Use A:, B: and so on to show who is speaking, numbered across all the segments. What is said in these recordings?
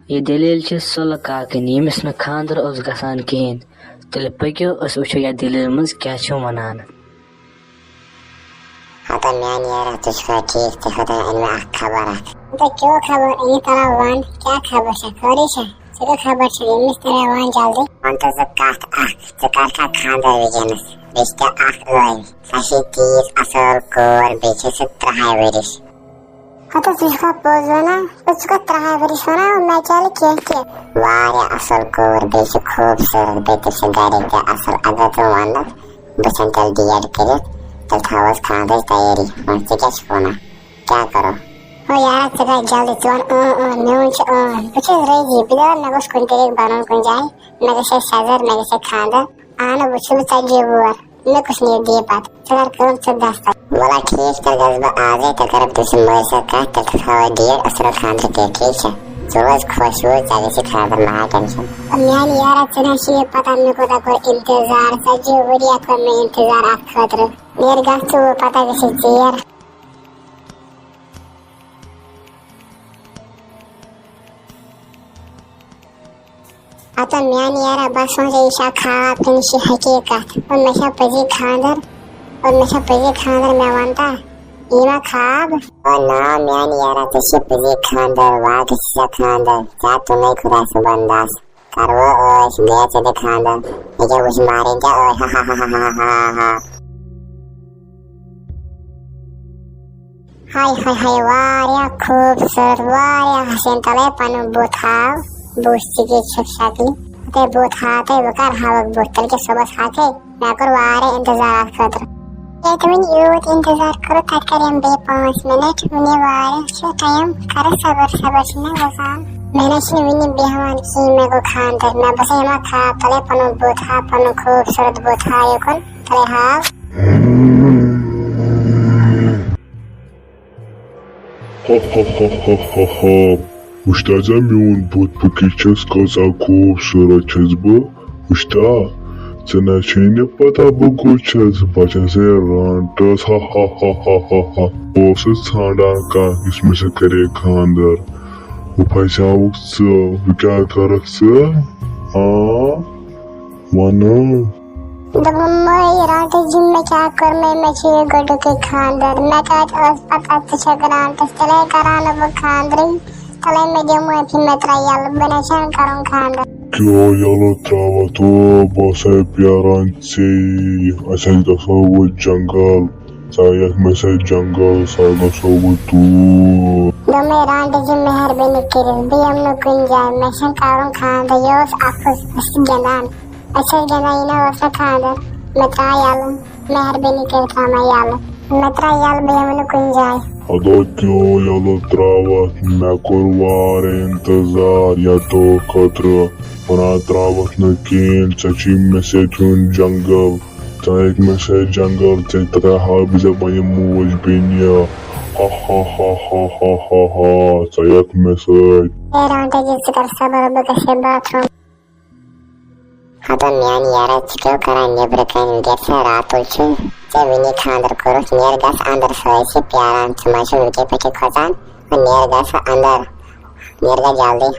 A: ये दलील सल काकनी यमिस न खांदर ओस गसान कहें तेल पक्यो अस वुचो या दलील मज क्या वनान।
B: हता म्यान यार तुझका ठीक ते हता इनमें खबर है तो क्यों खबर इन तरह वन क्या खबर है खरी है चलो खबर है इस तरह वन जल्दी अंत से काट जकार का खांदर विजनस रिश्ता ओय सही तीस असल कोर बेचे से त्रहाय वरिश हता तुझका पोजना तुझका त्रहाय वरिश होना मैं चल के वारे असल कोर बेचे खूबसूरत बेटे से डायरेक्ट असल अगर तो वन बचन चल दिया करे तो खावस खांदर तैयारी मस्त क्या छुना क्या करो हो यार चला जल्दी चल न्यूच कुछ रेजी बिना नगस कुन तेरे बानन कुन जाए मेरे से सजर मेरे से खांदर आना बुचुल चाहिए हुआ मैं कुछ नहीं दिए बात चल कर चल दस्ता वाला ठीक तर गजबा आजे तो कर तुझे मेरे से का तो खावा दिए असर खांदर के ठीक है जोश खुश हो जाने से खांदर महा टेंशन म्यान यार चना शी पता न को ता को इंतजार सजे वरिया को मैं इंतजार आप खतर मेरे गाछो पता कैसे चेयर आता म्यान यार बस मुझे ईशा खावा पिनशी हकीकत और नशा पजी खांदर मैं wanता इमा खाब और ना म्यान यार तशी पजी खांदर वाग शीशा खांदर जा तुम्हें खुदा सबरदस्त करवा ओश गया चले खांदर मुझे उस मारे जा हा हाय वारिया खूबसूरत वारिया हसीन तले पनु बुथाव बुस्ती की छुपशाकी ते बुथाते वकार हावक बोतल के सुबह खाके मैं कर वारे इंतजार खतर ये तुम यूथ इंतजार करो तकरीबन 5 मिनट मुने वारे छो टाइम कर सबर ने वसान मैंने शिविनी बेहवान की मैं को खांदर मैं बस एमा खा तले पनु बुथा पनु खूबसूरत बुथा युकन तले हाव
C: Ushtaza miun bot pukichas kaza खूबसूरत छस बो उष्टा चना छेने पता बुकुचस बचसे रांटस हा ओस छाड़ा का इसमें से करे खांदर उपैसाउक स क्या करक स हाँ मनो
B: मैं रात जिम में क्या कर मैं छे गड के खांदर मैं काज अस पता छगरांत चले कराना वो खांदरी तले में जमु फिर मैं ट्रायल बनेशन करूं खांदर
C: क्यों यालो ट्रावा तो बस है प्यारान से ऐसा ही दसो वो जंगल सायक में से जंगल सायक सो वो तू
B: दमे रात जिम में हर बेने करे भी हम न कुन जाए मैं शन करूं खांदर योस आफस गंदान अच्छा गंदा वैसे खांदर मैं ट्रायल मैं हर बेने करे था मैं ट्रायल भी हम न कुन जाए
C: अदो क्यों यालो त्रावत मैं कुरवार इंतजार या तो खतरा बना त्रावत न केन सची में से तुन जंगल ताइक में से जंगल से तथा हाबिज़ बने मूज बिनिया हा सायक में से
B: रांटे जिस कर सबर बकशे बाथरूम हता म्यान यारा चिको करा नेबर कन गेसा रातुल छु विनी खांदर करो नेर गस अंदर से प्यारान चमाशो विके पेटे खजान और नेर गस अंदर नेर गा जल्दी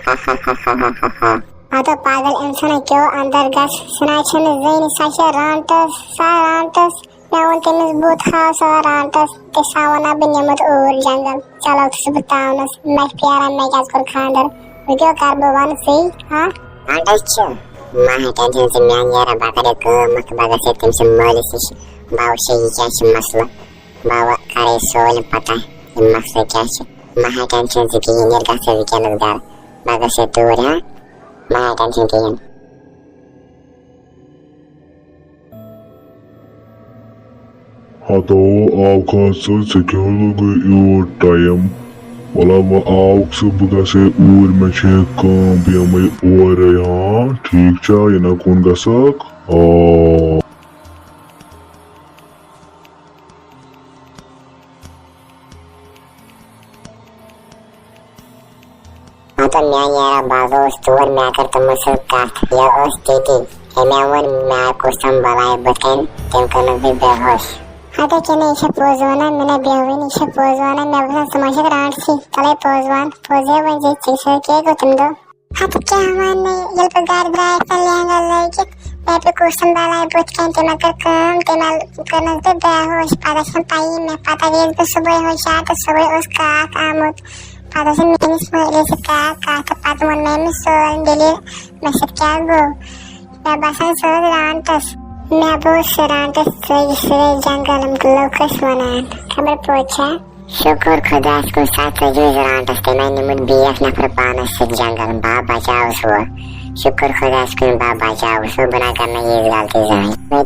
B: हा तो पागल इंसान क्यों अंदर गस सुना छन जैन साशा रांटस मैं उनके मजबूत हाउस और रांटस के सावना बिन्यामत और जंगल चलो तो बताओ मैं प्यारा मैं गस कर खांदर वीडियो कार्बोवन से हां रांटस छु माह टेंशन से म्यान यारा बाकरे को मत बागा से तुम से मालिश बाव से ये क्या है मसला बाव करे सोल पता है मसला क्या है माह टेंशन से की निर का से क्या लगदार बागा से दूर है माह टेंशन की
C: हाँ तो आपका से क्यों लगे टाइम वाला वो आउक से बुगा से ऊर में छे काम भी हमें और यहाँ ठीक चा ये ना कौन का सक
B: तो मैं यारा बाजो स्टोर में आकर तुम मुझसे काट या उस टीटी मैं वन मैं कुछ संभाला बकन तुम कनो भी बेहोश हाँ तो चने इसे पोजवाना मैंने बेहवीन इसे पोजवाना मैं बस समझ कर आंट सी तले पोजवान पोजे वन जी चीज़ के को तुम दो Hadi क्या हमने ये पे गार ड्राइव कर लिया लगे मैं पे क्वेश्चन डाला है बहुत कहते मैं कर काम ते मैं करना दे बेहोश पता से पाई मैं पता ये तो सुबह हो जाता सुबह उसका आमोद पता से मैंने स्माइल से का तो पता मन में सोल दिले मैं सब क्या गो मैं बस सोल रांटस मैं बहुत रांटस से जंगल में लोकस वना खबर पहुंचा शुक्र खुदा को साथ रांटस ते मैंने मुझ बीएफ नफर पाना से जंगल बाप बचाओ सो शुक्र खुदा को बाप बचाओ सो बना करना ये गलती जाए